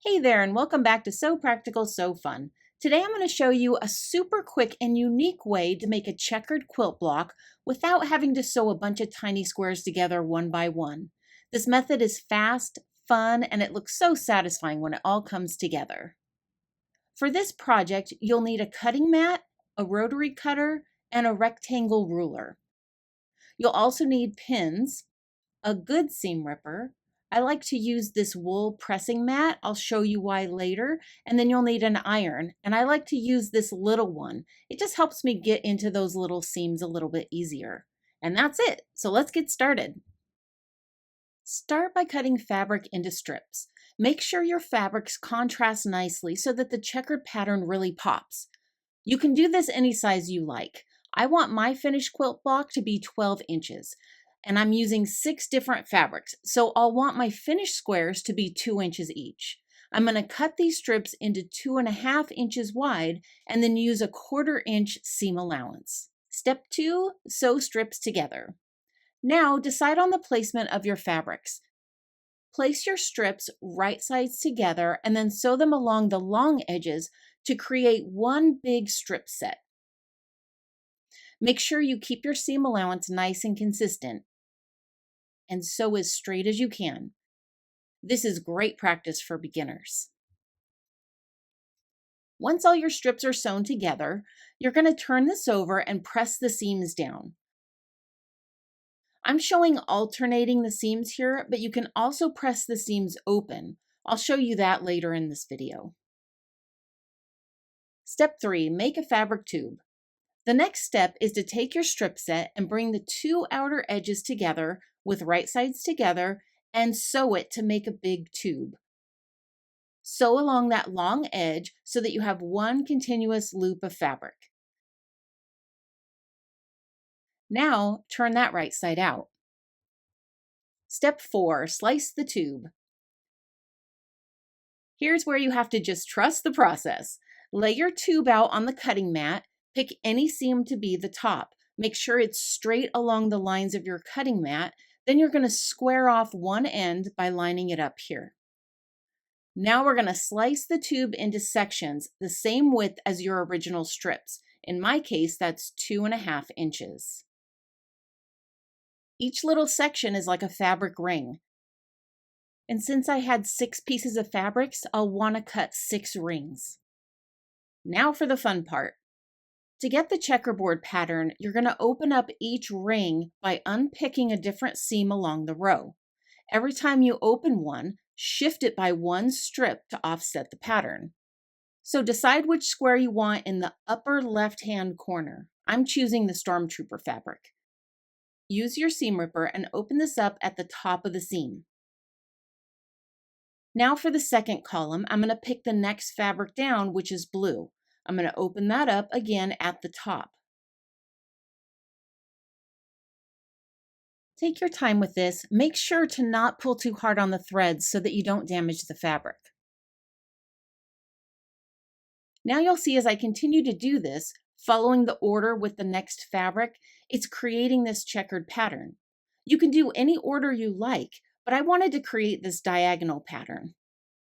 Hey there, and welcome back to So Practical, So Fun. Today I'm going to show you a super quick and unique way to make a checkered quilt block without having to sew a bunch of tiny squares together one by one. This method is fast, fun, and it looks so satisfying when it all comes together. For this project, you'll need a cutting mat, a rotary cutter, and a rectangle ruler. You'll also need pins, a good seam ripper. I like to use this wool pressing mat. I'll show you why later. And then you'll need an iron. And I like to use this little one. It just helps me get into those little seams a little bit easier. And that's it. So let's get started. Start by cutting fabric into strips. Make sure your fabrics contrast nicely so that the checkered pattern really pops. You can do this any size you like. I want my finished quilt block to be 12 inches. And I'm using 6 different fabrics, so I'll want my finished squares to be 2 inches each. I'm going to cut these strips into 2.5 inches wide and then use a 1/4 inch seam allowance. Step 2, sew strips together. Now decide on the placement of your fabrics. Place your strips right sides together and then sew them along the long edges to create one big strip set. Make sure you keep your seam allowance nice and consistent and sew as straight as you can. This is great practice for beginners. Once all your strips are sewn together, you're going to turn this over and press the seams down. I'm showing alternating the seams here, but you can also press the seams open. I'll show you that later in this video. Step 3, make a fabric tube. The next step is to take your strip set and bring the 2 outer edges together with right sides together and sew it to make a big tube. Sew along that long edge so that you have one continuous loop of fabric. Now turn that right side out. Step 4, slice the tube. Here's where you have to just trust the process. Lay your tube out on the cutting mat. Pick any seam to be the top. Make sure it's straight along the lines of your cutting mat. Then you're going to square off one end by lining it up here. Now we're going to slice the tube into sections the same width as your original strips. In my case, that's 2.5 inches. Each little section is like a fabric ring. And since I had 6 pieces of fabrics, I'll want to cut 6 rings. Now for the fun part. To get the checkerboard pattern, you're going to open up each ring by unpicking a different seam along the row. Every time you open one, shift it by one strip to offset the pattern. So decide which square you want in the upper left-hand corner. I'm choosing the Stormtrooper fabric. Use your seam ripper and open this up at the top of the seam. Now for the second column, I'm going to pick the next fabric down, which is blue. I'm going to open that up again at the top. Take your time with this. Make sure to not pull too hard on the threads so that you don't damage the fabric. Now you'll see as I continue to do this, following the order with the next fabric, it's creating this checkered pattern. You can do any order you like, but I wanted to create this diagonal pattern.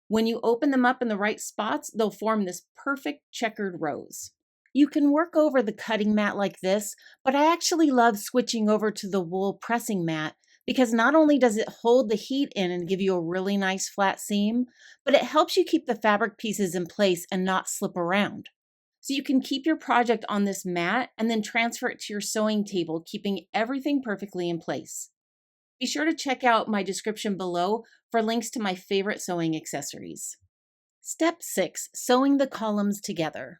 When you open them up in the right spots, they'll form this perfect checkered rows. You can work over the cutting mat like this, but I actually love switching over to the wool pressing mat because not only does it hold the heat in and give you a really nice flat seam, but it helps you keep the fabric pieces in place and not slip around. So you can keep your project on this mat and then transfer it to your sewing table, keeping everything perfectly in place. Be sure to check out my description below for links to my favorite sewing accessories. Step 6, sewing the columns together.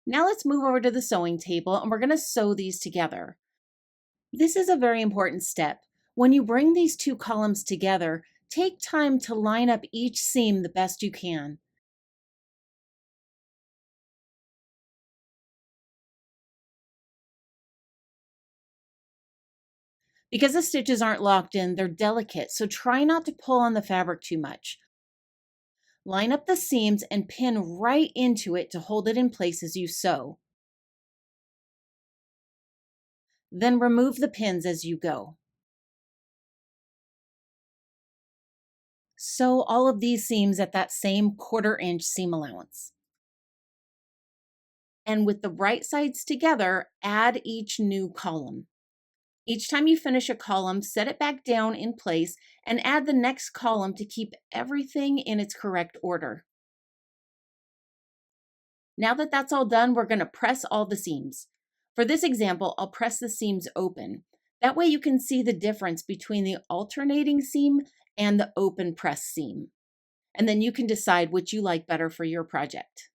Now let's move over to the sewing table and we're going to sew these together. This is a very important step. When you bring these 2 columns together, take time to line up each seam the best you can. Because the stitches aren't locked in, they're delicate, so try not to pull on the fabric too much. Line up the seams and pin right into it to hold it in place as you sew. Then remove the pins as you go. Sew all of these seams at that same 1/4 inch seam allowance. And with the right sides together, add each new column. Each time you finish a column, set it back down in place and add the next column to keep everything in its correct order. Now that that's all done, we're going to press all the seams. For this example, I'll press the seams open. That way you can see the difference between the alternating seam and the open press seam. And then you can decide which you like better for your project.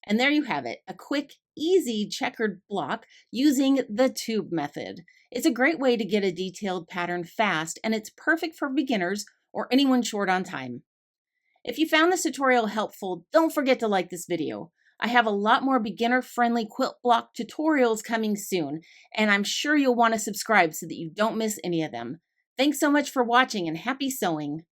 And there you have it, a quick, easy checkered block using the tube method. It's a great way to get a detailed pattern fast, and it's perfect for beginners or anyone short on time. If you found this tutorial helpful, don't forget to like this video. I have a lot more beginner-friendly quilt block tutorials coming soon, and I'm sure you'll want to subscribe so that you don't miss any of them. Thanks so much for watching and happy sewing!